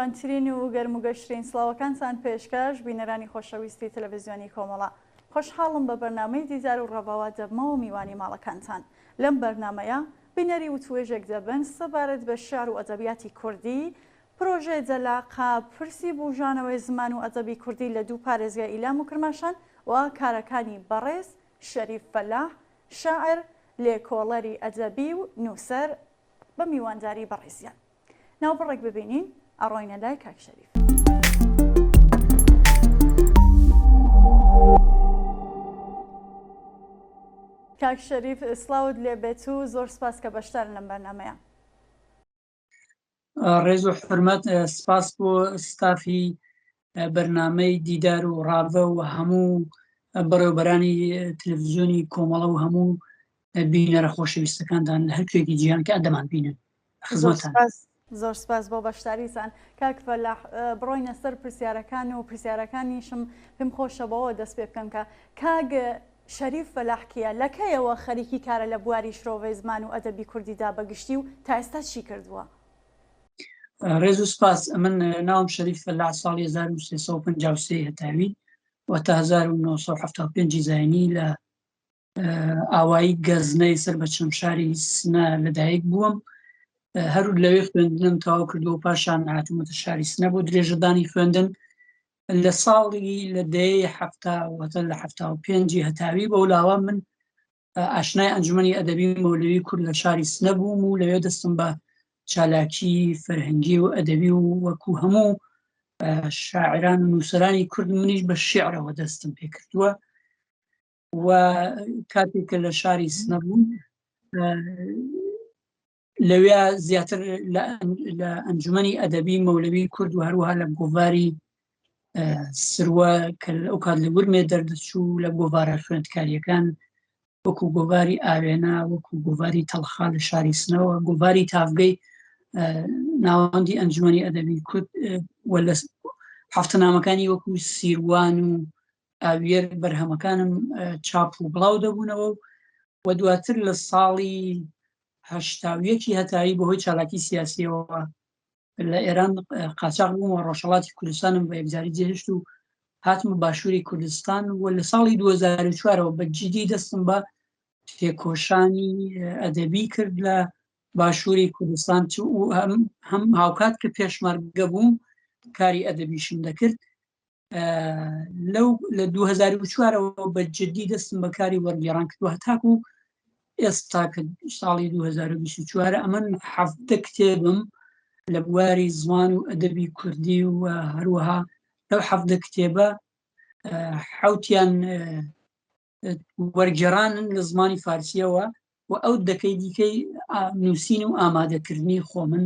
جوانترین و گەرموگەشترین سڵاوەکانتان پێشکەش بینەرانی خۆشەویستی تەلەڤیزیۆنی کۆمەڵە. خۆشحاڵم بە بەرنامەی دیدار و ڕەباوە دەبمەوە میوانی ماڵەکانتان. لەم بەرنامەیە بینەری وتوێژێک دەبن سەبارەت بە شار و ئەدەبیاتی کوردی، پرۆژێ جەلاقا، پرسی بوژانەوەی زمان و ئەدەبی کوردی لە دوو پارێزگای ئیلام و کرماشان و کارەکانی بەڕێز شەریف فەلاح، شاعر، لێکۆڵەری ئەدەبی و نووسەر بە میوانداری بەڕێزیان. ناوبڕێک ببینین ئەڕۆینە لای کاک شەریف. کاک شەریف سڵاوت لێبێت و زۆر سپاس کە بەشدارن لەم بەرنامەیە. ڕێز و حرمەت، سپاس بۆ ستافی بەرنامەی دیدار و ڕابە و هەموو بەڕێوەبەرانی تەلەڤیزیۆنی کۆمەڵە و هەموو بینەرە خۆشەویستەکانتان لە هەر کوێکی جیهان کە ئەدەمان بینن. زۆر سپاس بۆ بەشداریتان. کاک فەلاح، بڕۆینە سەر پرسیارەکان و پرسیارەکانیشم پێم خۆشە بەوە دەست پێ بکەم کە کاک شەریف فەلاح کیە، لەکەیەوە خەریکی کارە لە بواری شرۆڤەی زمان و ئەدەبی کوردیدا بەگشتی و تا ئێستا چی کردووە؟ ڕێز و سپاس. من ناوم شەریف فەلاح، ساڵی 1353 هەتاوی و تا 1975 زاینی لە ئاوایی گەزنەی سەر بە چەمشاری سنە لەدایک بووم. هەرو لەوێ خوێندنم تەواو کردو و پاشان هاتوومەتە شاری سنە بۆ درێژەدانی خوێندن. لە ساڵی لە دەیەی هەفتە لە 75 هەتاوی بە ولاوە من ئاشنای ئەنجومەنی ئەدەبی مەولەوی کورد لە شاری سنە بووم و لەوێ دەستم بە چالاکی فەرهەنگی و ئەدەبی و وەکو هەموو شاعران و نووسەرانی کورد منیش بە شیعرەوە دەستم پێ کردووە. و کاتێککە لە شاری سنە بووم لەوێ زیاتر لە ئەنجومەنی ئەدەبی مەولەوی کورد و هەروەها لە گۆڤاری سروە کە ئەو کات لە ورمێ دەردەچوو لە گۆڤارە خوێندکاریەکان وەکو گۆڤاری ئاوێنە، وەکو گۆڤاری تەڵخا لە شاری سنەوە، گۆڤاری تافگەی ناوەندی ئەنجومەنی ئەدەبی کورد و لە هەفتەنامەکانی وەکو سیروان و ئاوێر بەرهەمەکانم چاپ و بڵاو دەبوونەوە و دواتر لە ساڵی 81 هەتایی بەهۆی چالاکی سیاسیەوە لە ئێران قاچاق بووم و ڕۆژهەڵاتی کوردستانم بە یەکجاری جێهێشت و هاتمە باشووری کوردستان و لە ساڵی 2004ەوە بە جدی دەستم بە تێکۆشانی ئەدەبی کرد لە باشووری کوردستان و هەم هاوکات کە پێشمەرگە بووم کاری ئەدەبیشم دەکرد. لە 2004ەوە بە جدی دەستم بە کاری وەرگێڕان کردووە هەتاکو ئێستا کە ساڵی 2024 ئەمن 7 کتێبم لە بواری زمان و ئەدەبی کوردی و هەروەها لەو 7 کتێبە 7یان وەرگێڕانن لە زمانی فارسیەوە و ئەو دەکەی دیکەی نووسین و ئامادەکردنی خۆ من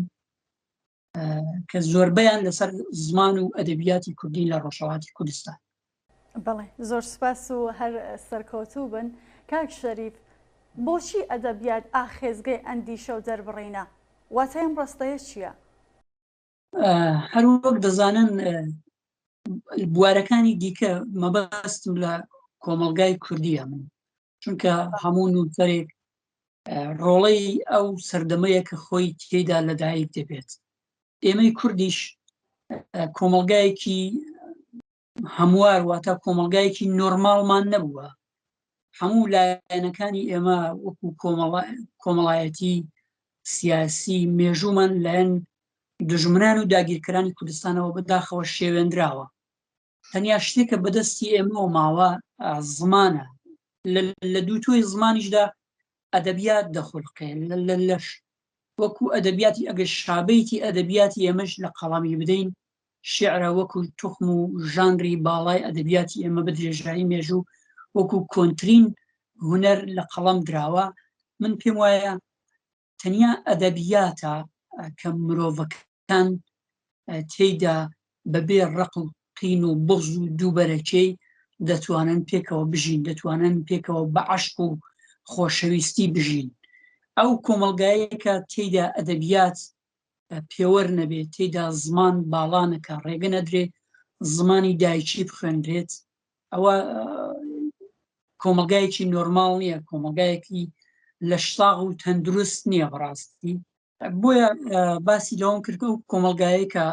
کە زۆربەیان لەسەر زمان و ئەدەبیاتی کوردی لە ڕۆژهەڵاتی کوردستان. بەڵێ، زۆر سپاس و هەر سەرکەوتوو بن. کاک شەریف، بۆچی ئەدەبیات ئاخێزگەی ئەندیشە و دەربڕینە؟ واتە ئەم ڕستەیە چییە؟ هەر وەک دەزانن بوارەکانی دیکە مەبەستم لە کۆمەلگای کوردیە من، چونکە هەموو نووسەرێک ڕۆڵەی ئەو سەردەمەیە کە خۆی تێیدا لەدایک دەبێت. ئێمەی کوردیش کۆمەلگایەکی هەموار واتە کۆمەلگایەکی نۆرماڵمان نەبووە. هەموو لایەنەکانی ئێمە وەکو کۆمەڵایەتی سیاسی مێژوومان لایەن دژمنان و داگیرکەرانی کوردستانەوە بەداخەوە شێوێنراوە. تەنیا شتێکە بەدەستی ئێمەوە ماوە زمانە. لە دووتۆی زمانیشدا ئەدەبیات دەخولقێ لەش وەکو ئەدەبیاتی ئەگەر شابەیتی ئەدەبیاتی ئێمەش لە قەڵامی بدەین شعرە وەکو توخم و ژانری باڵای ئەدەبیاتی ئێمە بە درێژایی مێژوو وەکو کۆنترین هونەر لە قەڵەم دراوە. من پێم وایە تەنیا ئەدەبیاتە کە مرۆڤەکان تێیدا بەبێ ڕق و قین و بغز و دووبەرەکەی دەتوانن پێکەوە بژین، دەتوانن پێکەوە بە عەشق و خۆشەویستی بژین. ئەو کۆمەلگایەکە تێیدا ئەدەبیات پێوەەر نەبێت، تێیدا زمان باڵانەکە، ڕێگە نەدرێت زمانی دایکی بخوێندرێت، ئەوە کۆمەلگایەکی نۆرماڵ نییە، کۆمەلگایەکی لە شتاغ و تەندروست نییە بەڕاستی. بۆیە باسی لەوم کردکە و کۆمەلگایەکە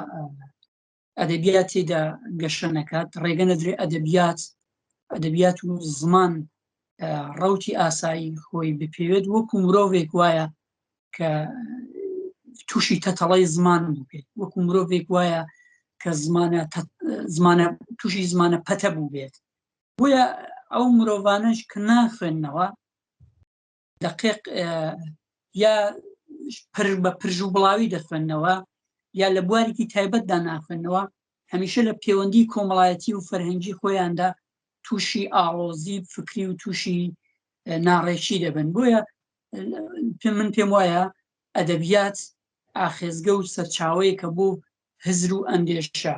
ئەدەبیات تێدا گەشە نەکات ڕێگە نەدرێ ئەدەبیات و زمان ڕەوتی ئاسایی خۆی بپێوێت وەکو مرۆڤێک وایە کە تووشی تەتەڵەی زمان بووبێت وەکو مرۆڤێک وایە کە تووشی زمانە پەتە بوو بێت بۆیە ئەو مرۆڤانش کە ناخوێننەوە دقیق یا بە پرژ و بڵاوی دەخوێننەوە یا لە بوارێکی تایبەتدا ناخوێنەوە هەمیشە لە پەیوەندی کۆمەڵایەتی و فەرهەنگی خۆیاندا تووشی ئاڵۆزی فکری و تووشی ناڕێکی دەبن بۆیە من پێم وایە ئەدەبیات ئاخێزگە و سەرچاوەیە کە بۆ هزر و ئەندێشە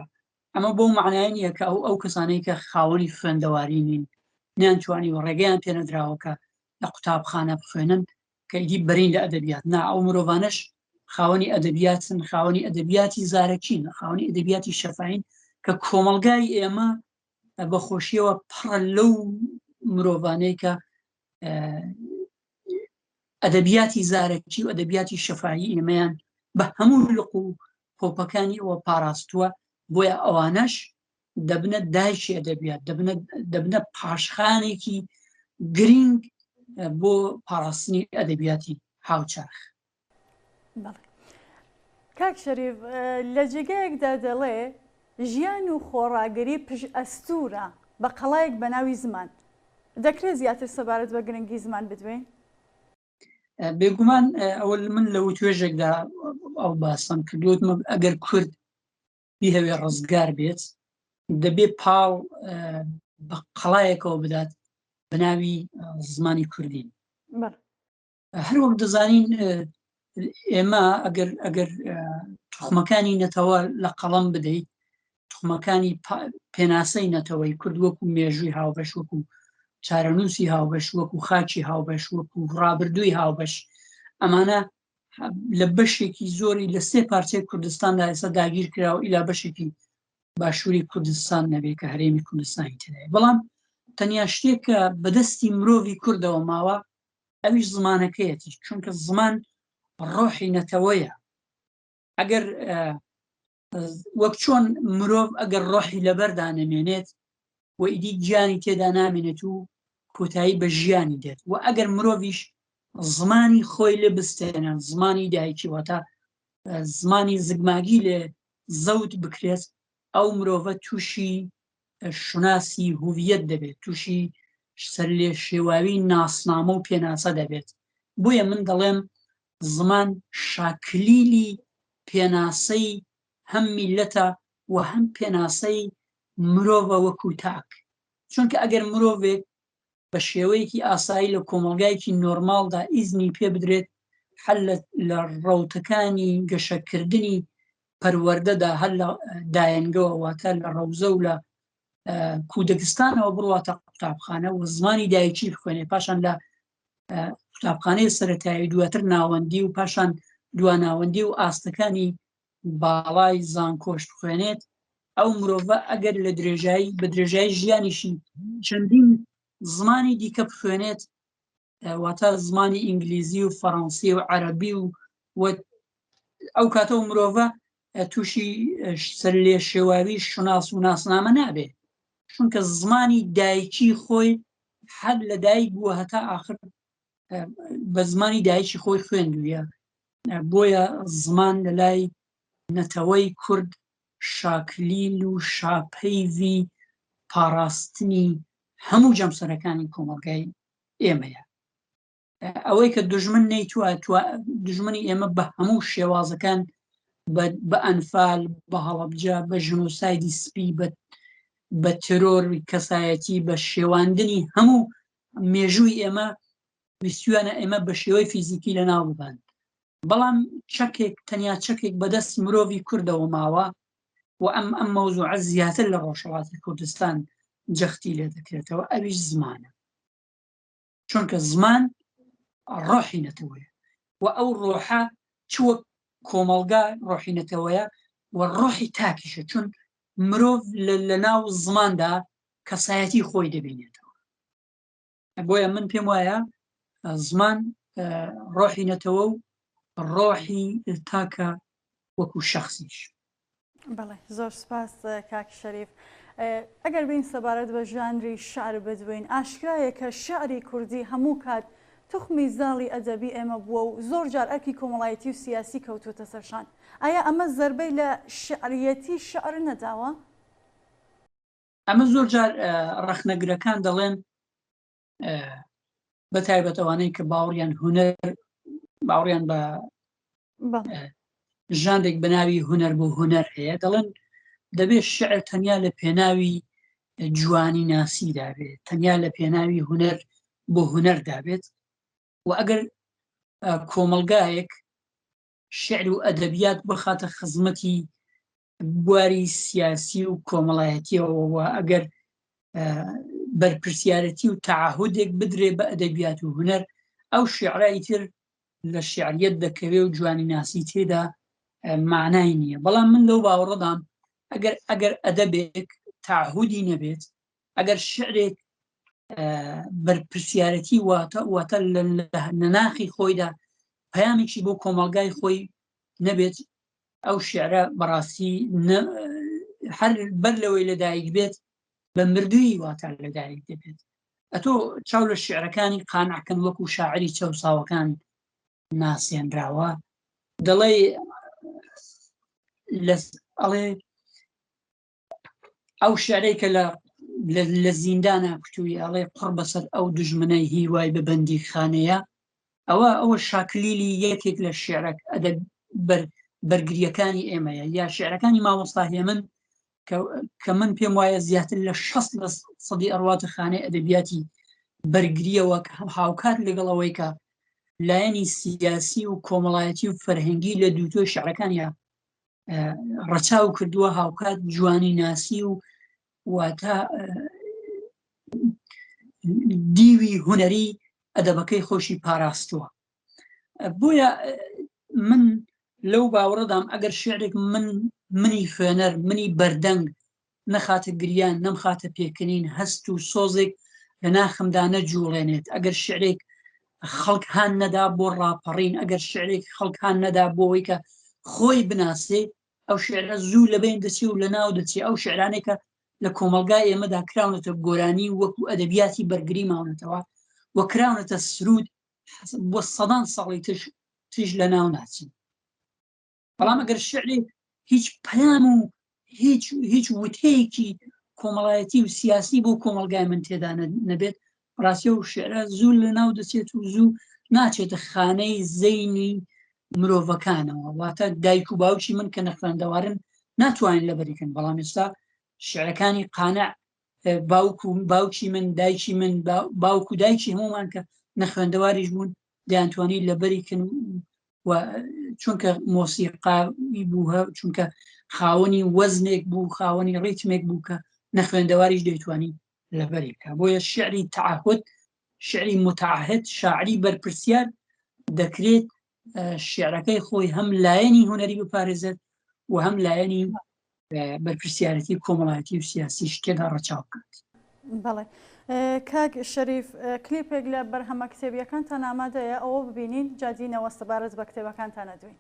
ئەمە بۆ معنای نییە کە ئەو کەسانەی کە خاوەنی خوێندەواری نین نیانتوانی و ڕێگەیان پێنەدراوەکە لە قوتابخانە بخوێنن کە ئیدی بەرین لە ئەدەبیات نا ئەو مرۆڤانش خاوەنی ئەدەبیاتن خاوەنی ئەدەبیاتی زارەکین خاوەنی ئەدەبیاتی شەفاین کە کۆمەلگای ئێمە بەخۆشیەوە پڕە لەو مرۆڤانەی کە ئەدەبیاتی زارەکی و ئەدەبیاتی شەفاهی ئێمەیان بە هەموو لق و پۆپەکانی ئەوە پاراستووە بۆیە ئەوانەش دەبنە دایکی ئەدەبیات دەبنە پاشخانێکی گرنگ بۆ پاراستنی ئەدەبیاتی هاوچارخ. کاک شەریف لە جێگایەکدا دەڵێ ژیان و خۆڕاگەری پشت ئەستورە بە قەڵایەک بە ناوی زمان دەکرێت زیاتر سەبارەت بە گرنگی زمان بدوێن؟ بێگومان ئەوە من لە توێژێکدا ئەو باسم کردوتمە ئەگەر کورد بیهەوێ ڕزگار بێت دەبێ پاڵ بە قەڵایەکەوە بدات بە ناوی زمانی کوردین. هەر وەک دەزانین ئێمە ئەگەر توخمەکانی نەتەوە لە قەڵەم بدەیت توخمەکانی پێناسەی نەتەوەی کورد وەکو مێژووی هاوبەش وەکو چارەنووسی هاوبەش وەکو خاچی هاوبەش وەکو ڕابردووی هاوبەش ئەمانە لە بەشێکی زۆری لە 3 پارچەی کوردستاندا ئێستا داگیر کراوە ئیلا بەشێکی باشووری کوردستان نەبێت کە هەرێمی کوردستانی تێدایە بەڵام تەنیا شتێک کە بەدەستی مرۆڤی کوردەوە ماوە ئەویش زمانەکەیەتی چونکە زمان ڕۆحی نەتەوەیە ئەگەر وەک چۆن مرۆڤ ئەگەر ڕۆحی لەبەردا نەمێنێت و ئیدی گیانی تێدا نامێنێت و کۆتایی بە ژیانی دێت و ئەگەر مرۆڤیش زمانی خۆی لێ بستێنە زمانی دایکی واتە زمانی زگماگی لێ زەوت بکرێت ئەو مرۆڤە تووشی شوناسی هوڤیەت دەبێت تووشی سەر لێ شێواوی ناسنامە و پێناسە دەبێت بۆیە من دەڵێم زمان شاکلیلی پێناسەی هەم میلەتە و هەم پێناسەی مرۆڤە وەکو تاک چونکە ئەگەر مرۆڤێک بە شێوەیەکی ئاسایی لە کۆمەلگایەکی نۆرمالدا ئیزنی پێ بدرێت هەر لە ڕەوتەکانی گەشەکردنی پەروەردەدا هەر لە دایەنگەوە واتە لە ڕەوزە و لە کودەکستانەوە بڕواتە قوتابخانە و زمانی دایکی بخوێنێ پاشان لە قوتابخانەی سەرەتایی دواتر ناوەندی و پاشان دواناوەندی و ئاستەکانی باڵای زانکۆش بخوێنێت ئەو مرۆڤە ئەگەر لە درێژایی بە درێژایی ژیانیشی چەندین زمانی دیکە بخوێنێت واتە زمانی ئینگلیزی و فەڕەنسی و عەرەبی و ئەو کاتەوە مرۆڤە تووشی سەر لێ شێواوی شوناس و ناسنامە نابێت چونکە زمانی دایکی خۆی هەر لە دایک بووە هەتا ئاخر بە زمانی دایکی خۆی خوێندویە بۆیە زمان لە لای نەتەوەی کورد شاکلیل و شاپەیوی پاراستنی هەموو جەمسەرەکانی کۆمەلگای ئێمەیە ئەوەی کە دوژمن نەیتووە دوژمنی ئێمە بە هەموو شێوازەکان بە ئەنفال بە هەڵەبجە بە ژنۆسایدی سپی بە ترۆر کەسایەتی بە شێواندنی هەموو مێژووی ئێمە ویستوانە ئێمە بە شێوەی فیزیکی لە ناو ببان بەڵام چەکێک تەنیا چەکێک بەدەست مرۆڤی کوردەوە ماوە و ئەم مەوزوعە زیاتر لە ڕۆژهەڵاتی کوردستان جەختی لێ دەکرێتەوە ئەویش زمانە چونکە زمان ڕۆحی نەتەوەیە و ئەو ڕۆحە چوە کۆمەلگا ڕۆحی نەتەوەیە و ڕۆحی تاکیشە چون مرۆڤ لە ناو زماندا کەسایەتی خۆی دەبینێتەوە بۆیە من پێم وایە زمان ڕۆحی نەتەوە و ڕۆحی تاکە وەکو شەخصیش. بەڵێ زۆر سپاس کاک شەریف. ئەگەر بین سەبارەت بە ژانری شعر بدوین ئاشکرایە کە شعری کوردی هەموو کات توخمی زاڵی ئەدەبی ئێمە بووە و زۆر جار ئەرکی کۆمەڵایەتی و سیاسی کەوتوتە سەرشان. ئایا ئەمە زەربەی لە شعریەتی شعر نەداوە؟ ئەمە زۆر جار ڕەخنەگرەکان دەڵێن بە تایبەتەوانەی کە باوەڕیان بە ژانێک بەناوی هونەر بۆ هونەر هەیە دەڵێن دەبێت شعر تەنیا لە پێناوی جوانی ناسی دابێت، تەنیا لە پێناوی هونەر بۆ هونەر دابێت و ئەگەر کۆمەلگایەک شعر و ئەدەبیات بخاتە خزمەتی بواری سیاسی و کۆمەڵایەتیەوە ئەگەر بەرپرسیارەتی و تعهودێک بدرێ بە ئەدەبیات و هونەر ئەو شعرایی تر لە شعریەت دەکەوێ و جوانی ناسی تێدا معنای نییە. بەڵام من لەو باوەڕەدام ئەگەر ئەدەبێک تعهودی نەبێت، ئەگەر شعرێک بەرپرسیارەتی واتە لە ناخی خۆیدا پەیامێکی بۆ کۆمەلگای خۆی نەبێت، ئەو شعرە بەڕاستی هەر بەر لەوەی لەدایک بێت بە مردووی واتە لەدایک دەبێت. ئەتۆ چاو لە شعرەکانی قانعکن وەکو شاعری چەوساوەکان ناسێنراوە دەڵێ ئەڵێ ئەو شعرەی کە لە زیندانە کوتووی ئەڵێ قڕ بەسەر ئەو دژمنەی هیوای ببەندی خانەیە، ئەوە شاکلیلی یەکێک لە شعرەک بەرگریەکانی ئێمەیە یا شعرەکانی مامۆستا هێمن کە من پێم وایە زیاتر لە 60% ئەڕواتە خانەی ئەدەبیاتی بەرگریەوە هاوکات لەگەڵەوەی کە لایەنی سیاسی و کۆمەڵایەتی و فەرهەنگی لە دووتۆی شعرەکانیە ڕەچاو کردووە، هاوکات جوانی ناسی و واتە دیوی هونەری ئەدەبەکەی خۆشی پاراستووە. بۆیە من لەو باوەڕەدام ئەگەر شعرێک منی خوێنەر منی بەردەنگ نەخاتە گریان نەمخاتە پێکەنین هەست و سۆزێک لە ناخمدا نەجوڵێنێت، ئەگەر شعرێک خەڵک هان نەدا بۆ ڕاپەڕین، ئەگەر شعرێک خەڵک هان نەدا بۆەوەی کە خۆی بناسێ، ئەو شعرە زوو لەبین دەچێ و لە ناو دەچێ. ئەو شعرانێکە لە کۆمەلگای ئێمەدا کراونەتە گۆرانی وەکو ئەدەبیاتی بەرگری ماونەتەوە و کراونەتە سرود بۆ سەدان ساڵی تش لە ناو ناچین. بەڵام ئەگەر شعری هیچ پەیام و هیچ وتەیەکی کۆمەڵایەتی و سیاسی بۆ کۆمەلگای من تێدا نەبێت، ڕاستی و شعرە زوو لە ناو دەچێت و زوو ناچێتە خانەی زەینی مرۆڤەکانەوە. واتە دایک و باوکی من کە نەخوێندەوارن ناتوانین لەبەریکن، بەڵام ئێستا شعرەکانی قانع باوکی من دایکی من باوکو دایکی هەمومان کە نەخوێندەواریش بوون دەیانتوانی لەبەریکن و چونکە مۆسیقایی بوو چونکە خاوەنی وەزنێک بوو خاوەنی ڕیتمێک بوو کە نەخوێندەواریش دەیتوانی لەبەری بکە. بۆیە شعری تعهد شعری متعهد شاعری بەرپرسیار دەکرێت شعرەکەی خۆی هەم لایەنی هونەری بپارێزێت و هەم لایەنی بەرپرسیارەتی کۆمەڵایەتی و سیاسیش تێدا ڕەچاو بکات. بەڵێ کاک شەریف کلیپێک لە بەرهەمە کتێبیەکانتان ئامادەیە ئەوە ببینین جادینەوە سەبارەت بە کتێبەکانتان ئەدوین.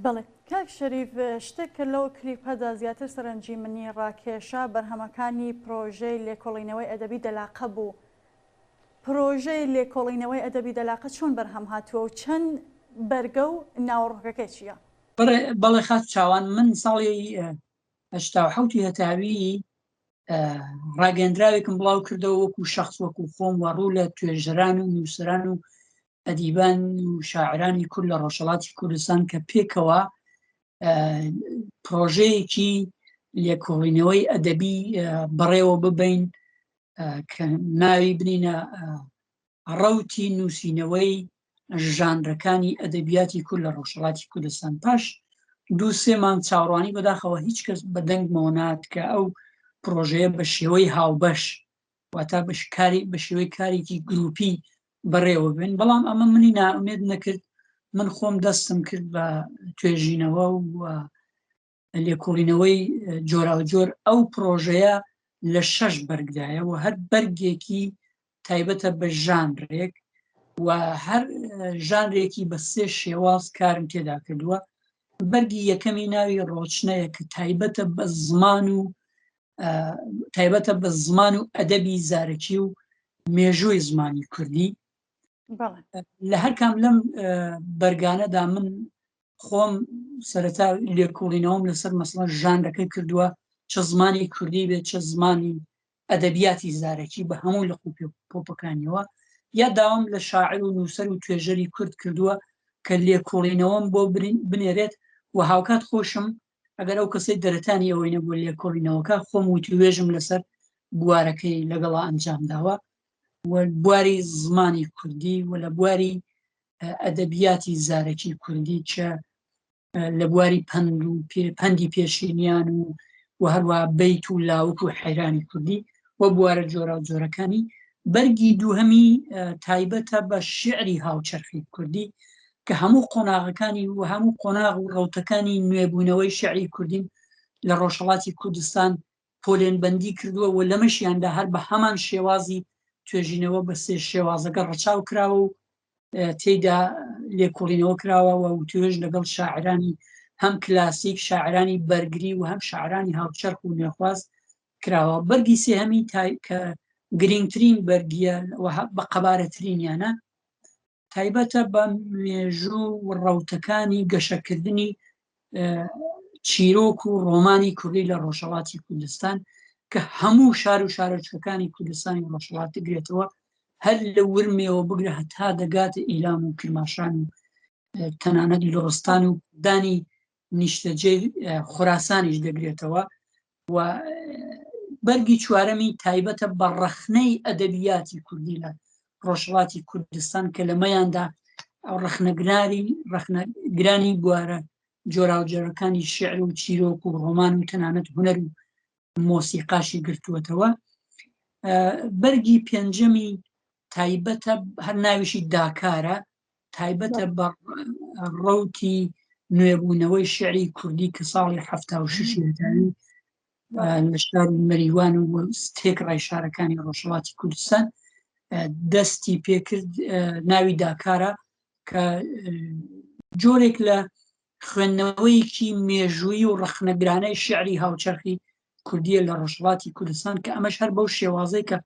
بەڵێ کاک شەریف شتێک کە لەو کلیپەدا زیاتر سەرنجیمنی ڕاکێشا بەرهەمەکانی پرۆژەی لێکۆڵینەوەی ئەدەبی دەلاقە بوو. پرۆژەی لێکۆڵینەوەی ئەدەبی دەلاقە چۆن بەرهەم هاتووە و چەند بەرگە و ناوەڕۆکەکە چییە؟ بەڵێ خات چاوان من ساڵی 1970 هەتاوی ڕاگەندراوێکم بڵاو کردەوە وەکو شخص وەکو خۆم و ڕوو لە توێژەران و نووسران و ئەدیبان و شاعرانی کورد لە ڕۆژهەڵاتی کوردستان کە پێکەوە پرۆژەیەکی لێکۆڵینەوەی ئەدەبی بەڕێوە ببین کە ناوی بنینە ڕەوتی نووسینەوەی ژانرەکانی ئەدەبیاتی کورد لە ڕۆژهەڵاتی کوردستان. پاش 2-3 مانگ چاوەڕوانی بەداخەوە هیچ کەس بەدەنگمەوە نات کە ئەو پرۆژەیە بە شێوەی هاوبەش واتە بە شێوەی کارێکی گروپی بەڕێوە بێن، بەڵام ئەمە منی نائومێد نەکرد. من خۆم دەستم کرد بە توێژینەوە و لێکۆڵینەوەی جۆراوجۆر. ئەو پرۆژەیە لە 6 بەرگدایە و هەر بەرگێکی تایبەتە بە ژانرێک و هەر ژانرێکی بە 3 شێواز کارم تێدا کردووە. بەرگی یەکەمی ناوی ڕۆچنەیە کە تایبەتە بە زمان و ئەدەبی زارەکی و مێژووی زمانی کوردی. لە هەر کام لەم بەرگانەدا من خۆم سەرەتا لێکۆڵینەوەم لەسەر مەسەڵەن ژانرەکە کردووە، چه زمانی کوردی بێت چه زمانی ئەدەبیاتی زارەکی بە هەموو لە پۆپەکانیەوە، یا داوام لە شاعر و نووسەر و توێژەری کورد کردووە کە لێکۆڵینەوەم بۆ بنێرێت و هاوکات خۆشم ئەگەر ئەو کەسەی دەرەتانی ئەوەی نەبووە لێکۆڵینەوەکە خۆم وتوێژم لەسەر بوارەکەی لەگەڵا ئەنجامداوە و بواری زمانی کوردی و لە بواری ئەدەبیاتی زارەکی کوردی چە لە بواری پەندی پێشینیان و هەروە بەیت و لاوک و حەیرانی کوردی و بوارە جۆرا و جۆرەکانی. بەرگی دووهەمی تایبەتە بە شعری هاوچەرخی کوردی کە هەموو قۆناغەکانی و هەموو قۆناغ و ڕەوتەکانی نوێبوونەوەی شعری کوردین لە ڕۆژهەڵاتی کوردستان پۆلێنبەندی کردووە و لەمەشیاندا هەر بە هەمان شێوازی توێژینەوە بە 3 شێوازەکە ڕەچاو کراوە و تێیدا لێکۆڵینەوە کراوە و توێژ لەگەڵ شاعرانی هەم کلاسیک، شاعرانی بەرگری و هەم شاعرانی هاوچەرخ و نێخواز کراوە. بەرگی سێهەمی کە گرنگترین بەرگیە بە قەبارەترینیانە تایبەتە بە مێژوو و ڕەوتەکانی گەشەکردنی چیرۆک و ڕۆمانی کوردی لە ڕۆژهەڵاتی کوردستان کە هەموو شار و شارۆچکەکانی کوردستانی ڕۆژهەڵات دەگرێتەوە، هەر لە ورمێەوە بگرە هەتا دەگاتە ئیلام و کرماشان و تەنانەت لۆڕستان و دانی نیشتەجێ خوراسانیش دەگرێتەوە. و بەرگی چوارەمی تایبەتە بە ڕەخنەی ئەدەبیاتی کوردی لە ڕۆژهەڵاتی کوردستان کە لەمەیاندا ڕەخنەگرانی بوارە جۆراوجۆرەکانی شعر و چیرۆک و ڕۆمان و تەنانەت هونەر و مۆسیقاشی گرتووەتەوە. بەرگی پێنجەمی تایبەتە هەر ناویشی داکارە، تایبەتە بە ڕەوتی نوێبوونەوەی شعری کوردی کە ساڵی 76 هەتاوی لە شاری مەریوان و تێک ڕای شارەکانی ڕۆژهەڵاتی کوردستان دەستی پێکرد. ناوی داکارە کە جۆرێک لە خوێندنەوەیەکی مێژووی و ڕەخنەگرانەی شعری هاوچەرخی کوردیە لە ڕۆژهەڵاتی کوردستان کە ئەمەش هەر بەو شێوازەی کە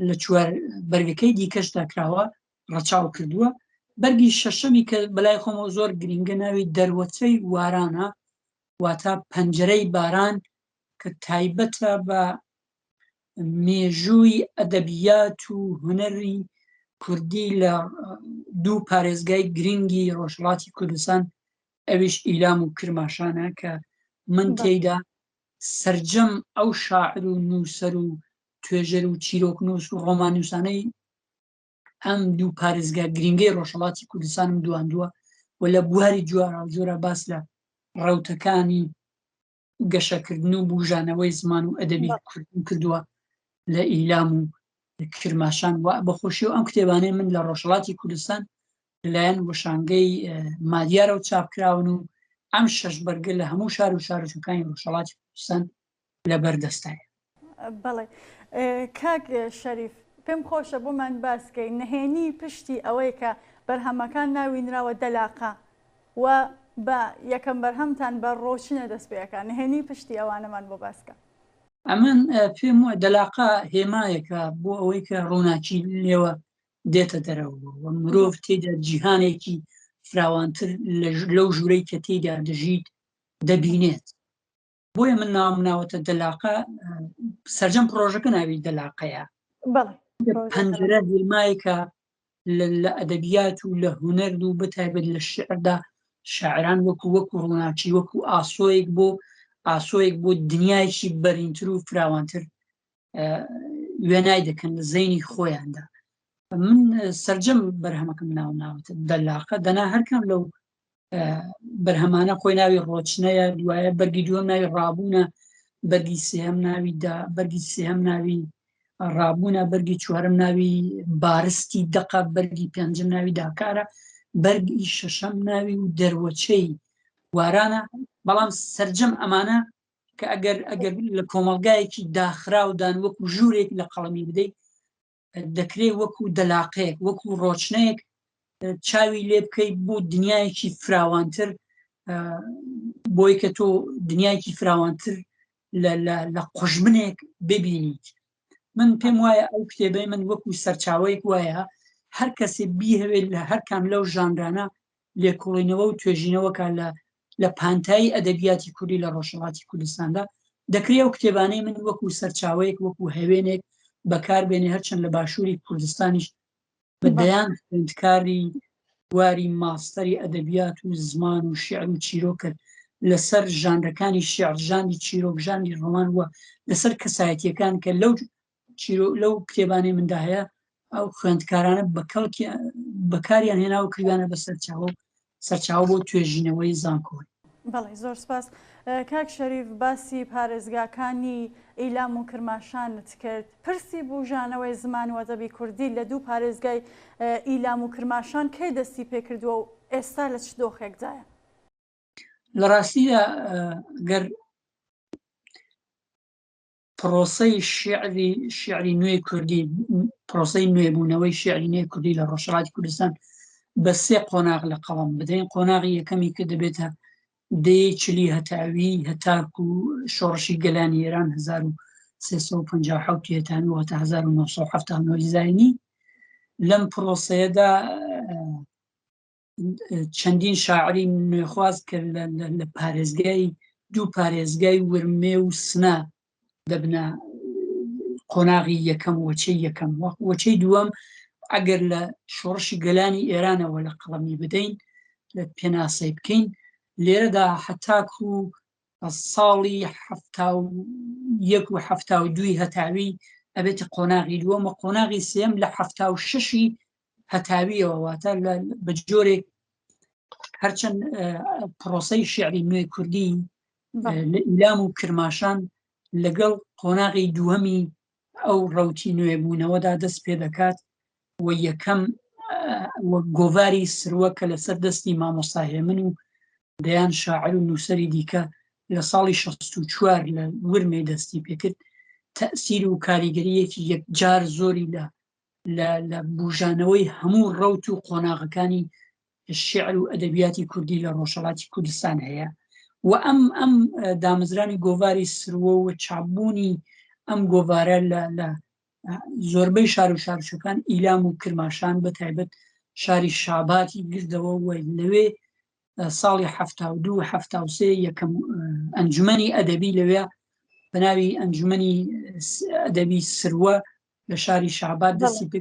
لە چوار بەرگەکەی دیکەشدا کراوە ڕەچاو کردووە. بەرگی شەشەمی کە بەلای خۆمەوە زۆر گرنگە ناوی دەروەچەی وارانە، واتە پەنجەرەی باران کە تایبەتە بە مێژووی ئەدەبیات و هونەری کوردی لە 2 پارێزگای گرنگی ڕۆژهەڵاتی کوردستان، ئەویش ئیلام و کرماشانە کە من تێیدا سەرجەم ئەو شاعر و نووسەر و توێژەر و چیرۆکنووس و ڕۆمانوسانەی ئەم 2 پارێزگا گرنگەی ڕۆژهەڵاتی کوردستانم دواندووە و لە بواری جوارە جۆرە باس لە ڕەوتەکانی گەشەکردن و بژانەوەی زمان و ئەدەبی کوردی کردووە لە ئیلام و کرماشان. و بەخۆشی و ئەم کتێبانەی من لە ڕۆژهەڵاتی کوردستان لەلایەن وەشانگەی مادیارە و چاپکراون و ئەم 6 بەرگە لە هەموو شار و شارۆچکەکانی ڕۆژهەڵاتی کوردستان لە بەردەستایە. بەڵێ کاک شەریف، پێم خۆشە بۆمان باسکەی نهێنی پشتی ئەوەی کە بەرهەمەکان ناوینراوە دەلاقە و بە یەکەم بەرهەمتان بە ڕۆچنە دەست پێەکان نهێنی پشتی ئەوانەمان بۆ باسکە. ئەمن پێم وە دەلاقا هێمایەکە بۆ ئەوەی کە ڕووناکی لێوە دێتە دەرەوە مرۆڤ تێدا جیهانێکی فراوانتر لەو ژوورەی کە تێدا دەژیت دەبینێت. بۆیە من ناومناوەتە دەلاقا سەرجەم پرۆژەکە ناوی دەلاقەیە پەنجرە هێمایەکە لە ئەدەبیات و لە هونەر و بەتایبەت لە شعردا شاعران وەکو ڕووناکی وەکو ئاسۆیەک بۆ دنیایکی بەرینتر و فراوانتر وێنای دەکەن لە زەینی خۆیاندا. من سەرجەم بەرهەمەکەم ناومناوەتە دەلاقە دەنا هەرکەم لەو بەرهەمانە خۆی ناوی ڕۆچنەیە، دوایە بەرگی دووەم ناوی ڕابوونە، بەرگی سێهەم ناوی بەرگی سێهەم ناوی ڕابوونە، بەرگی چوارم ناوی بارستی دەقە، بەرگی پێنجم ناوی داکارە، بەرگی شەشەم ناوی و دەروەچەی وارانە. بەڵام سەرجەم ئەمانە کە ئەگەر لە کۆمەڵگایەکی داخراودان وەکو ژوورێک لە قەڵەمی بدەیت دەکرێت وەکو دەلاقەیەک وەکو ڕۆچنەیەک چاوی لێ بکەیت بۆ دنیایکی فراوانتر، بۆی کە تۆ دنیایکی فراوانتر لە قوژبنێک ببینیت. من پێم وایە ئەو کتێبەی من وەکو سەرچاوەیەک وایە هەر کەسێ بیهەوێت لە هەر کام لەو ژانرانە لێکۆڵینەوە و توێژینەوەکە لە پانتایی ئەدەبیاتی کوردی لە ڕۆژهەڵاتی کوردستاندا دەکرێت ئەو کتێبانەی من وەکو سەرچاوەیەک وەکو هەوێنێک بەکاربێنێ هەرچەند لە باشووری کوردستانیش بەدەیان خوێندکاری واری ماستەری ئەدەبیات و زمان و شیعر و چیرۆکرد لەسەر ژانرەکانی شیعر، ژانی چیرۆک، ژانی ڕۆمان وە لەسەر کەسایەتیەکان کە لەو کتێبانەی مندا هەیە ئەو خوێندکارانە بەکاریان هێنا و کردوانە بە سەرچاو بۆ توێژینەوەی زانکۆی. بەڵێ زۆر سپاس. کاک شەریف باسی پارێزگاکانی ئیلام و کرماشانت کرد، پرسی بوژانەوەی زمان و ئەدەبی کوردی لە دوو پارێزگای ئیلام و کرماشان کەی دەستی پێکردووە و ئێستا لە چ دۆخێکدایە؟ لە ڕاستیدا گەر پرۆسەی شیعری نوێی کوردی، پرۆسەی نوێبوونەوەی شیعری نوێی کوردی لە ڕۆژهەڵاتی کوردستان بە سێ قۆناغ لە قەڵەم بدەین. قۆناغی یەکەمی کە دەبێتە دەیەی چلی هەتاوی هەتاکو و شۆڕشی گەلانی ئێران 1357 هێتانەوە تا 1970 زاینی. لەم پرۆسەیەدا چەندین شاعری نوێخواز کرد لە پارێزگای دوو پارێزگای ورمێ و سنا دەبنە قۆناغی یەکەم وەچەی یەکەم. وەچەی دووەم ئەگەر لە شۆڕشی گەلانی ئێرانەوە لە قەڵەمی بدەین لە پێناسەی بکەین لێرەدا هەتاکو ساڵی 1970 هەتاوی ئەبێتی قۆناغی دووەمە. قۆناغی سێم لە 76 هەتاویەوە، واتە بە جۆرێک هەرچەند پرۆسەی شیعری نوێی کوردی لە ئیلام و کرماشان لەگەڵ قۆناغی دووەمی ئەو ڕەوتی نوێبوونەوەدا دەست پێ دەکات و یەکەم گۆڤاری سروە کە لەسەر دەستی مامۆستا هێمن و دەیان شاعر و نووسەری دیکە لە ساڵی 64 لە ورمێ دەستی پێکرد. تەئسیر و کاریگەریەکی یەکجار زۆری لە بوژانەوەی هەموو ڕەوت و قۆناغەکانی شیعر و ئەدەبیاتی کوردی لە ڕۆژهەڵاتی کوردستان هەیە. و ئەم دامەزرانی گۆڤاری سروە و چاپبوونی ئەم گۆڤارە لە زۆربەی شار و شارچۆکان ئیلام و کرماشان بەتایبەت شاری شاباتی گردەوە و لەوێ ساڵی 1973 یەکەم ئەنجومەنی ئەدەبی لەوێ بەناوی ئەنجومەنی ئەدەبی سروە لە شاری شابات دەستی پێ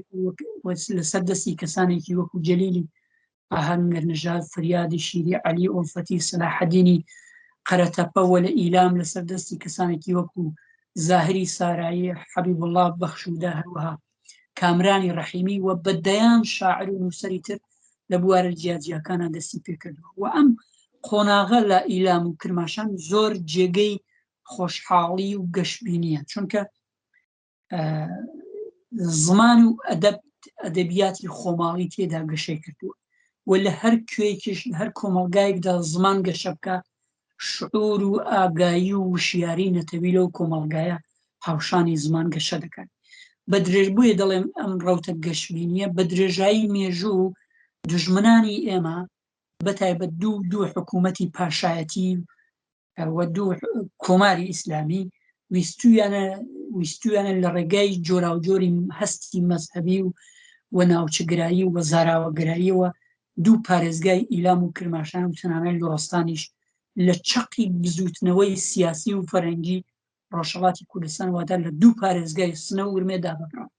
لەسەر دەستی کەسانێکی وەکو جەلیلی ئاهەنگەر نژاد، فریادی شیری، عەلی ئۆلفەتی، سەلاحەدینی قەرەتەپەوە لە ئیلام لەسەر دەستی کەسانێکی وەکو زاهری سارایی، حەبیب الله بەخشوودە، هەروەها کامرانی ڕەحیمی و بەدەیان شاعر و نووسەری تر لە بوارە جیاجیەکانە دەستی پێکردەوە. و ئەم قۆناغە لە ئیلام و کرماشان زۆر جێگەی خۆشحاڵی و گەشتبینیە، چونکە زمان و ئەدەبیاتی خۆماڵی تێدا گەشەی کردووە و لە هەر کوێیەکیش هەر کۆمەڵگایەکدا زمان گەشە بکە شعور و ئاگایی و وشیاری نەتەوی لەو کۆمەڵگایە هاوشانی زمان گەشە دەکات. بە درێژ بوویە دەڵێم ئەم ڕەوتە گەشتبینیە بە درێژایی مێژوو و دژمنانی ئێمە بەتایبەت دوو حکوومەتی پاشایەتی و دوو کۆماری ئیسلامی ویستویانە لە ڕێگای جۆراوجۆری هەستی مەزهەبی و ناوچەگرایی و زاراوەگراییەوە دوو پارێزگای ئیلام و کرماشان و تەنانەت لۆڕستانیش لە چەقی بزوتنەوەی سیاسی و فەرەنگی ڕۆژهەڵاتی کوردستان واتە لە دوو پارێزگای سنە و ورمێدا بکڕن.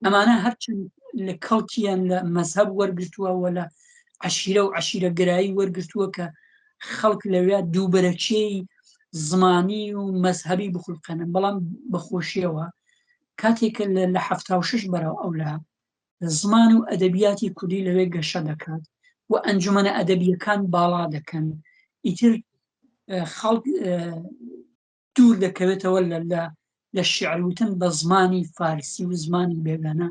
ئەمانە هەرچەند لە کەڵکیان لە مەزهەب وەرگرتووە و لە عەشیرە و عەشیرەگرایی وەرگرتووە کە خەڵک لەوێ دووبەرەچێی زمانی و مەزهەبی بخولقێنن، بەڵام بەخۆشیەوە کاتێکە لە 76 بەراو ئەولا زمان و ئەدەبیاتی کوردی لەوێ گەشە دەکات و ئەنجومەنە ئەدەبیەکان باڵا دەکەن، ئیتر خەڵک دوور دەکەوێتەوە لە شیعروتن بە زمانی فارسی و زمانی بێگانە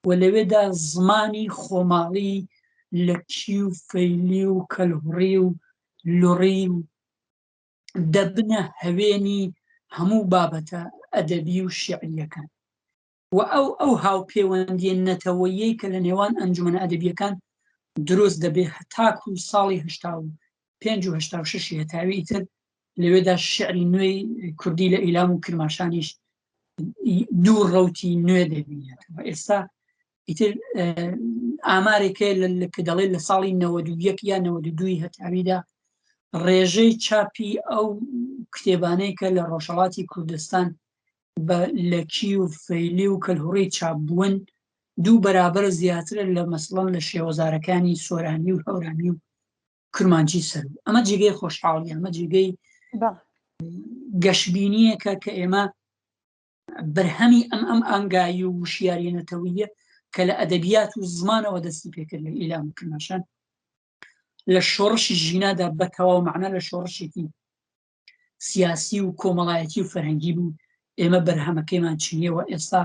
و لەوێدا زمانی خۆماڵی لەکی و فەیلی و کەلهوڕی و لوڕی و دەبنە هەوێنی هەموو بابەتە ئەدەبی و شیعریەکان و ئەو هاوپەیوەندیە نەتەوەیەی کە لە نێوان ئەنجومەنە ئەدەبیەکان دروست دەبێت تاکو ساڵی 85 و 86 هەتاوی ئیتر لەوێدا شعری نوێی کوردی لە ئیلام و کرماشانیش دوو ڕەوتی نوێ دەبینێتەوە. ئێستا ئیتر ئامارێکە کە دەڵێت لە ساڵی 91 یا 92 هەتاویدا ڕێژەی چاپی ئەو کتێبانەی کە لە ڕۆژهەڵاتی کوردستان بە لەکی و فەیلی و کەلهوڕی چاپ بوون دوو بەرابەر زیاترە لە مەسڵەن لە شێوەزارەکانی سۆرانی و هەورانی و کرمانجی سەر. ئەمە جێگەی خۆشحاڵی، ئەمە جێگەی گەشببینیەکە کە ئێمە بەرهەمی ئەم ئەنگایی و وشیاریە نەتەوەیە کە لە ئەدەبیات و زمانەوە دەستی پێکرد لە ئیلام و کرماشان لە شۆڕشی ژینادا بە تەواو مەعنا لە شۆڕشێکی سیاسی و کۆمەڵایەتی و فەرهەنگی بوو. ئێمە بەرهەمەکەیمان چینیەوە. ئێستا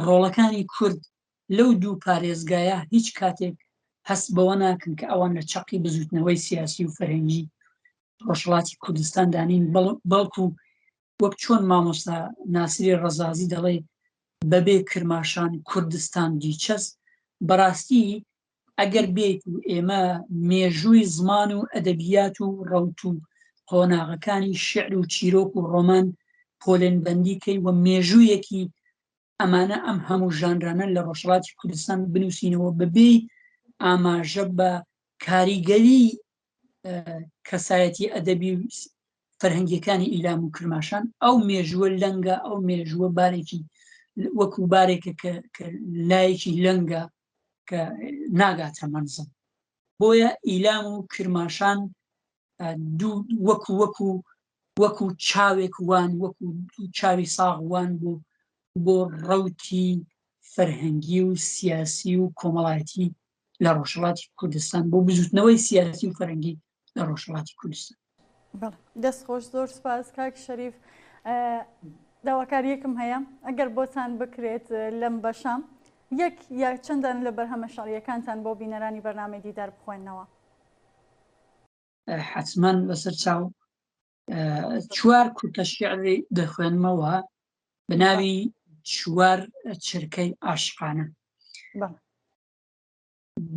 ڕۆڵەکانی کورد لەو دوو پارێزگایە هیچ کاتێک هەست بەوە ناکەن کە ئەوان لە چەقی بزوتنەوەی سیاسی و فەرهەنگی ڕۆژهەڵاتی کوردستان دانین، بەڵکو وەک چۆن مامۆستا ناسیری ڕەزازی دەڵێ بەبێ کرماشان کوردستان دیچەس. بەڕاستی ئەگەر بێت و ئێمە مێژووی زمان و ئەدەبیات و ڕەوت و قۆناغەکانی شعر و چیرۆک و ڕۆمان پۆلێنبەندیکەی و مێژوویەکی ئەمانە ئەم هەموو ژانرانە لە ڕۆژهەڵاتی کوردستان بنووسینەوە بەبێ ئاماژە بە کاریگەری کەسایەتی ئەدەبی فەرهەنگیەکانی ئیلام و کرماشان ئەو مێژووە لەنگە، ئەو مێژووە بارێکی وەکو بارێکە کە لایەکی لەنگە کە ناگاتە مەنزم. بۆیە ئیلام و کرماشان وەکو چاوێک وان، وەکو چاوی ساغوان بۆ ڕەوتی فەرهەنگی و سیاسی و کۆمەڵایەتی لە ڕۆژهەڵاتی کوردستان، بۆ بزوتنەوەی سیاسی و فەرهەنگی لە ڕۆژهەڵاتی کوردستان. دەست خۆش، زۆر سپاس کاک شەریف. داواکاریەکم هەیە ئەگەر بۆتان بکرێت لەم بەشام یەک یا چەندان لە بەرهەمە شەڕیەکانتان بۆ بینەرانی بەرنامەی دیدار بخوێننەوە. حتمما بەسەر چاو 4 کورتە شیعری دەخوێنمەوە بە ناوی 4 چرکەی عاشقانە.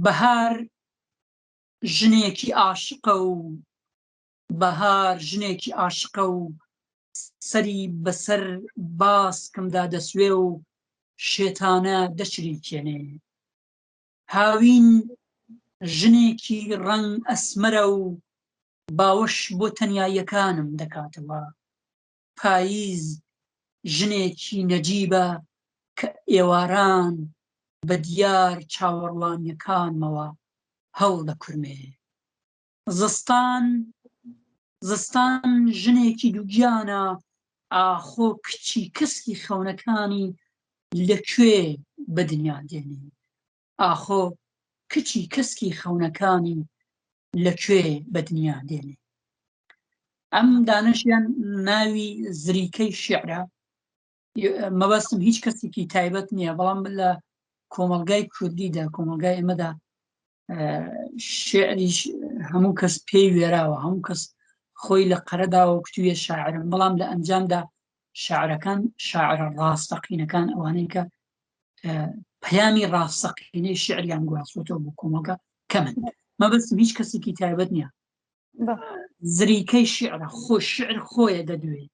بەهار ژنێکی عاشقە و بەهار ژنێکی عاشقە و سەری بەسەر باسکمدا دەسوێ و شێتانە دەچریکێنێ. هاوین ژنێکی ڕەنگ ئەسمەرە و باوەش بۆ تەنیاییەکانم دەکاتەوە. پاییز ژنێکی نەجیبە کە ئێواران بە دیار چاوەڕوانیەکانمەوە هەوڵ دەکورمێ. زستان ژنێکی دووگیانە ئاخۆ کچی کەسکی خەونەکانی لەکوێ بەدنیا دێنێ. ئاخۆ کچی کەسکی خەونەکانی لەکوێ بەدنیا دێنێ. ئەم دانەشیان ناوی زریکەی شیعرە. مەبەستم هیچ کەسێکی تایبەت نییە، بەڵام لە کۆمەلگای کوردیدا، کۆمەلگای ئێمەدا شعریش هەموو کەس پێی وێراوە، هەموو کەس خۆی لە قەرەداوە کتوویە شاعرن، بەڵام لە ئەنجامدا شاعرەکان شاعرە ڕاستەقینەکان ئەوانەی کە پەیامی ڕاستەقینەی شعریان گواستوێتەوە بۆ کۆمەلگا کەمن. مەبەستم هیچ کەسێکی تایبەت نییە. زریکەی شعرە، خۆ شعر خۆیە دەدوێت.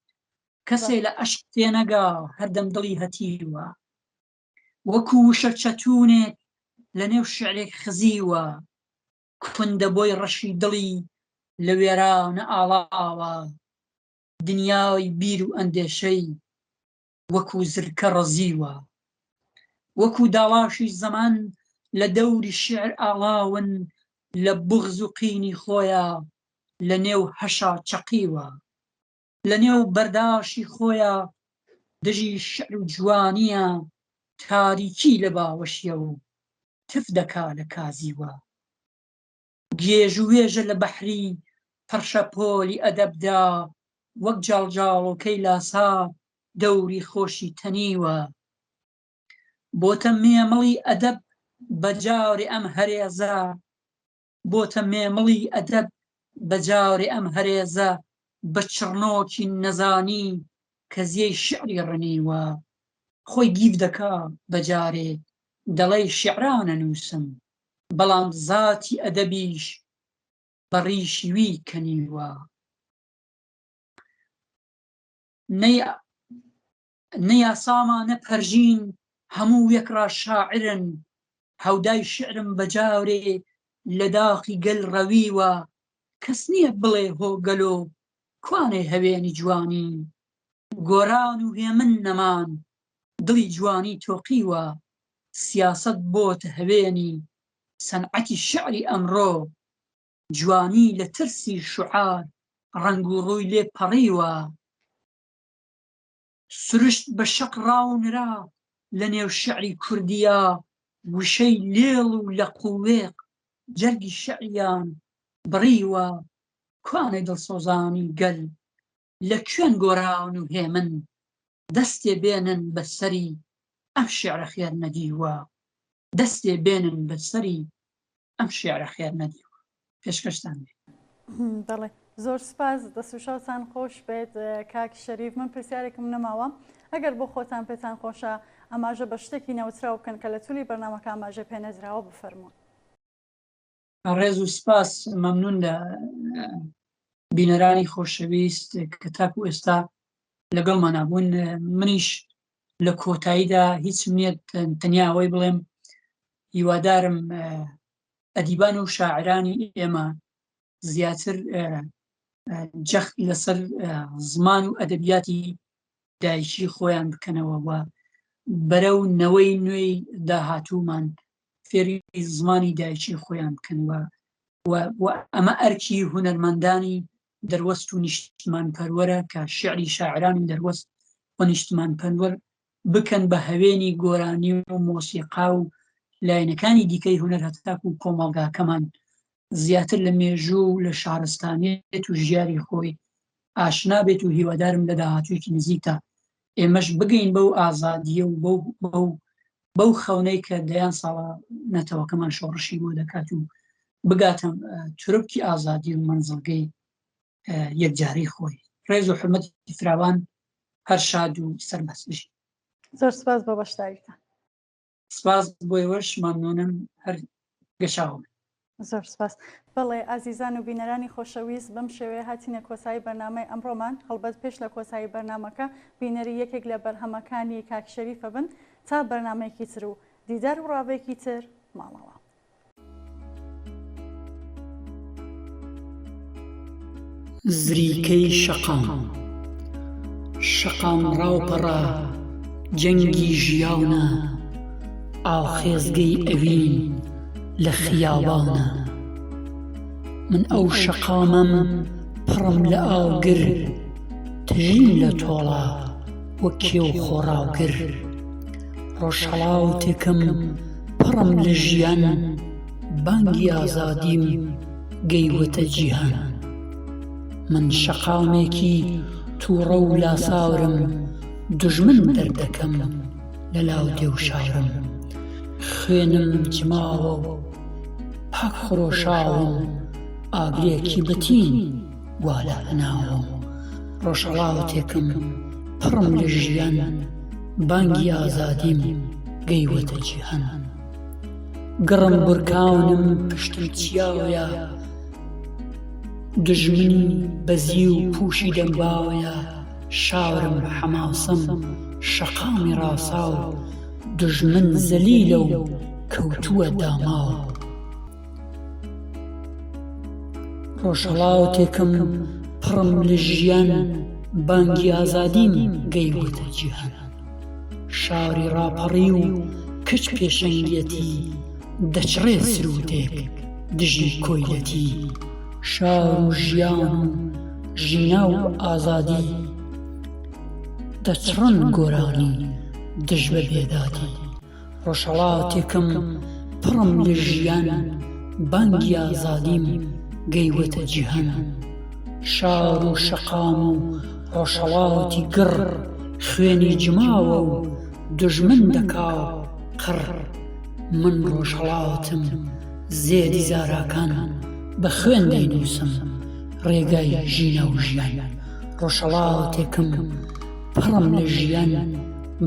کەسێ لە عەشق تێنەگا هەردەم دڵی هەتیوە، وەکو وشە چەتونێک لە نێو شعرێک خزیوە، کوندە بۆی ڕەشی دڵی لە وێرانە ئاڵاوە، دنیای بیر و ئەندێشەی وەکو زرکە ڕەزیوە، وەکو داڵاشی زەمان لە دەوری شعر ئاڵاون، لە بوغز و قینی خۆیە لە نێو هەشا چەقیوە، لە نێو بەرداشی خۆیە دژی شعر و جوانیە، تاریکی لە باوەشیە و تف دەکا لە کازیوە، گێژ و وێژە لە بەحری پەرشە پۆلی ئەدەبدا، وەک جاڵجاڵۆکەی لاسا دەوری خۆشی تەنیوە، بۆتە مێمەڵی ئەدەب بەجاوری ئەم هەرێزە، بۆتە مێمەڵی ئەدەب بەجاوری ئەم هەرێزە، بە چڕنۆکی نەزانی کەزیەی شعری ڕنیوە، خۆی گیف دەکا بەجارێ دەڵێی شیعرانە نووسم، بەڵام زاتی ئەدەبیش بەڕیشی وی کەنیوە، نەیاسامانە پەرژین هەموو یەکڕا شاعرن، هەودای شعرم بەجاورێ لە داخی گەل ڕەویوە، کەس نییە بڵێ هۆ گەلۆ کوانێ هەوێنی جوانی، گۆران و هێمن نەمان دڵی جوانی تۆقیوە، سیاسەت بۆتە هەوێنی سەنعەتی شعری ئەمڕۆ، جوانی لە ترسی شوعار ڕەنگ و ڕووی لێ پەڕیوە، سروشت بە شەق ڕاونرا لە نێو شعری کوردیە، وشەی لێڵ و لە قووێق جەرگی شعریان بڕیوە، کوانێ دڵسۆزانی گەل لە کوێن گۆران و هێمن، دەستێ بێنن بەسەری ئەم شیعرە خێر نەدیوە، دەستێ بێنن بەسەری ئەم شیعرە خێر نەدیوە. پێشکەشتان بێ. بەڵێ زۆر سپاس، دەست و شەوتان خۆش بێت کاک شەریف. من پرسیارێکم نەماوە، ئەگەر بۆ خۆتان پێتان خۆشە ئەماژە بە شتێکی نەوترا بکەن کە لە توولی بەرنامەکە ئاماژە پێنەدراوە بفەرموون. ڕێز و سپاس، مەمنون لە بینەرانی خۆشەویست کە تاکو ئێستا لەگەڵمان نابوون. منیش لە کۆتاییدا هیچم نییە تەنیا ئەوەی بڵێم هیوادارم ئەدیبان و شاعرانی ئێمە زیاتر جەخت لەسەر زمان و ئەدەبیاتی دایکی خۆیان بکەنەوە و بەرەو نەوەی نوێی داهاتوومان فێری زمانی دایکی خۆیان بکەنەوە و ئەمە ئەرکی هونەرمەندانی دەروەست و نیشتمان پەروەرە کە شعری شاعرانی دەروەست و نیشتمان پەروەر بکەن بە هەوێنی گۆرانی و مۆسیقا و لایەنەکانی دیکەی هونەر هەتاکو و کۆمەڵگاکەمان زیاتر لە مێژوو و لە شارستانێت و ژیاری خۆی ئاشنا بێت و هیوادارم لە داهاتوویەکی نزیکدا ئێمەش بگەین بەو ئازادیە و بەو خەونەی کە دەیان ساڵە نەتەوەکەمان شۆڕشی بۆ دەکات و بگاتم توربکی ئازادی و منزڵگەی یەکجاری خۆی. ڕێز و حرمەتی فراوان، هەر شاد و سەربەست بژین. زۆر سپاس بۆ بەشداریتان. سپاس بۆیەوەش مەمنونم، هەر گەشاوم. زۆر سپاس. بەڵێ ئازیزان و بینەرانی خۆشەویست، بەم شێوەیە هاتینە کۆسایی بەرنامەی ئەمڕۆمان. هەڵبەت پێش لە کۆسایی بەرنامەکە بینەری یەکێک لە بەرهەمەکانی کاک شەریفە بن تا بەرنامەیەکی تر و دیدار و ڕاوێکی تر ماڵەوە. زریکەی شەقام، شەقام ڕاوپەڕە جەنگی ژیاونە، ئاخێزگەی ئەوین لە خیابانە، من ئەو شەقامەم پڕم لە ئاوگر، تژین لە تۆڵە وەک کێو خۆڕاوگر، ڕۆژهەڵاوتێکم پڕم لە ژیان، بانگی ئازادیم گەیوەتە جیهان، من شەقامێکی تووڕە و لاساورم، دوژمن دەردەکەم لە لاو دێو شارم، خوێنم جماوە و پاک خڕۆشاوم، ئاگرێکی بەتین وا لە هەناوم، ڕۆژهەڵاوتێکم پڕم لە ژیان، بانگی ئازادیم گەیوەتە جیهان، گڕم بورکاونم پشتم چیاوەیە دژمنی بەزی و پوشی دەمباوەیە شاورم حەماسەم شەقامی ڕاسا و دژمن زەلیلە و کەوتووە داماوە ڕۆژهەڵاوتێکم پڕم لە ژیان بانگی ئازادیم گەیوەتە جیهان شاری ڕاپەڕی و کچ پێشەنگەتی دەچڕێ سرودێک دژی کۆیلەتی شار و ژیان و ژینا و ئازادی دەچڕن گۆرانی دژ بە بێدادی ڕۆژهەڵاتێکم پڕم لە ژیان بانگی ئازادیم گەیوەتە جیهان شار و شەقام و ڕۆژهەڵاتی گڕ خوێنی جماوە و دژمن دەکا قڕ من ڕۆژهەڵاتم زێدی زاراکان بە خوێن دەینووسم ڕێگای ژینە و ژیان ڕۆژهەڵاتێکم پڕم لە ژیان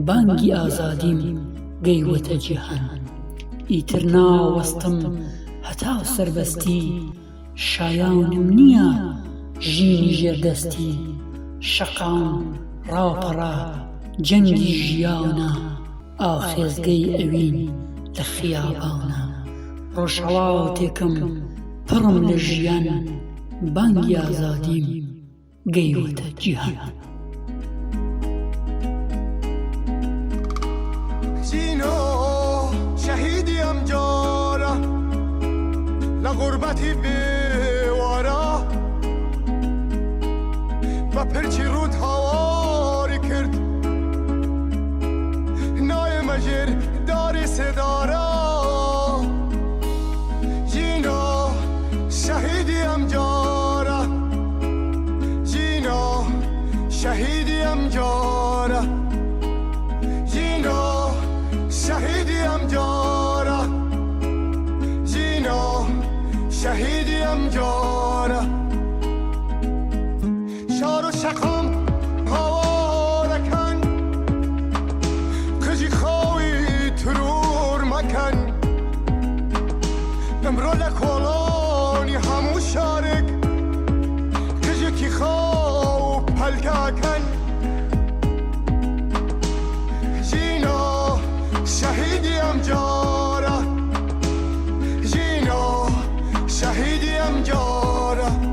بانگی ئازادیم گەیوەتە جیهان ئیتر ناوەستم هەتا سەربەستی شایانم نییە ژینی ژێردەستی شەقام ڕاپەڕا جەنگی ژیانە ئاخێزگەی ئەوین لە خیابانە ڕۆژهەڵاتێکم پڕم لە ژیان بانگی ئازادیم گەیوەتە جیهان جینا شهیدی ام جارا لغربتی بیوارا و پرچی رود هواری کرد نای مجر داری صدارا جینا شهیدی ام جارا جینا شهیدی ام جارا جینا شهیدی ام جارا جینا شهیدی ام جارا شار و شقام هوارکن کجی خواهی ترور مکن امرو لکولانی همو شارک کجی کی خواه پلکاکن جینا شهیدی ام جارا جینا شهیدی ام جارا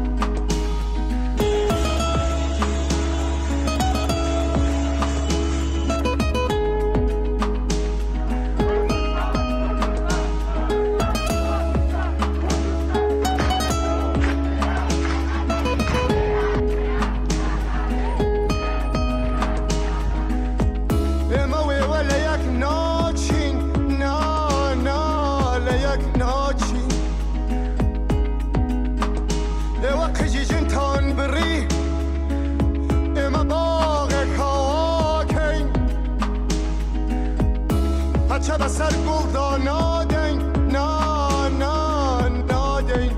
چه سر گلدا نادین نادین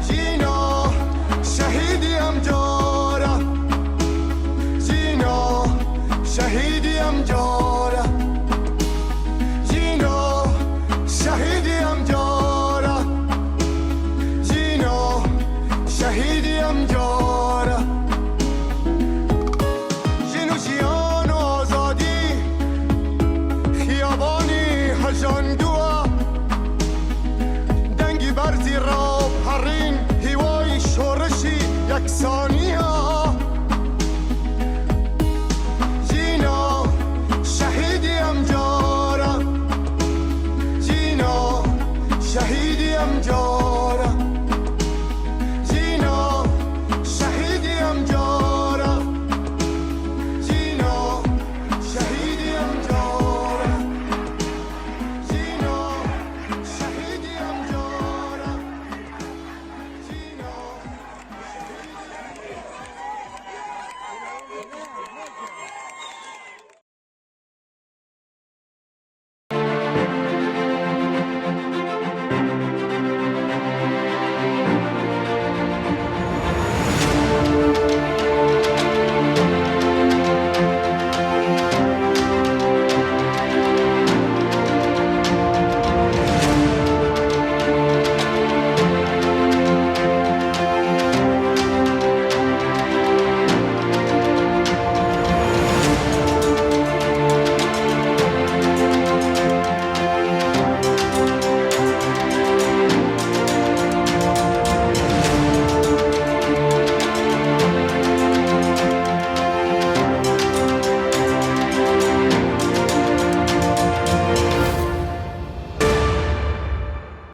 جینا شهیدی ام جارا جینا شهیدی ام جارا